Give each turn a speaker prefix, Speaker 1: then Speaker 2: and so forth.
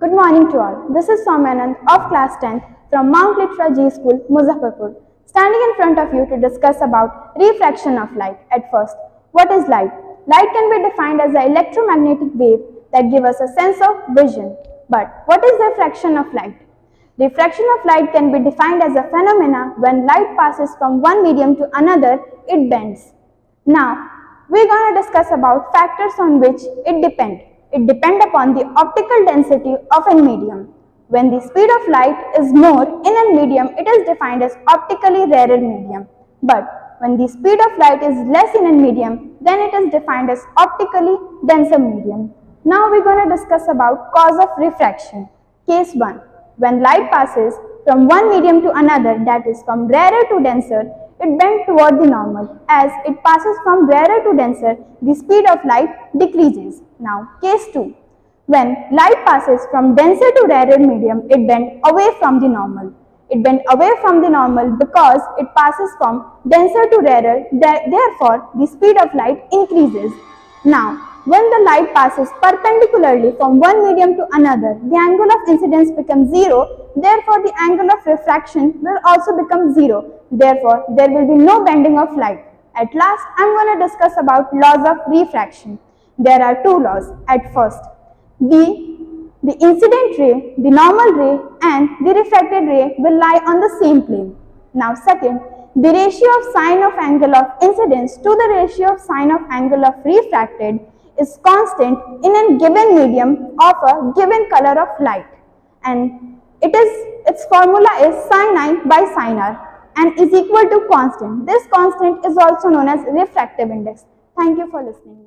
Speaker 1: Good morning to all. This is Soumyanand of class 10th from Mount Litra G School, Muzaffarpur, standing in front of you to discuss about refraction of light. At first, what is light? Light can be defined as an electromagnetic wave that gives us a sense of vision. But what is refraction of light? Refraction of light can be defined as a phenomena when light passes from one medium to another, it bends. Now, we are going to discuss about factors on which it depends. It depends upon the optical density of a medium. When the speed of light is more in a medium, it is defined as optically rarer medium. But when the speed of light is less in a medium, then it is defined as optically denser medium. Now we are going to discuss about cause of refraction. Case 1. When light passes from one medium to another, that is from rarer to denser, it bends toward the normal. As it passes from rarer to denser, the speed of light decreases. Now, case 2. When light passes from denser to rarer medium, it bends away from the normal. It bends away from the normal because it passes from denser to rarer, therefore the speed of light increases. Now, when the light passes perpendicularly from one medium to another, the angle of incidence becomes 0, therefore the angle of refraction will also become 0. Therefore, there will be no bending of light. At last, I am going to discuss about laws of refraction. There are two laws. At first, the incident ray, the normal ray and the refracted ray will lie on the same plane. Now second, the ratio of sine of angle of incidence to the ratio of sine of angle of refracted is constant in a given medium of a given color of light, and its formula is sin I by sin r and is equal to constant. This constant is also known as refractive index. Thank you for listening.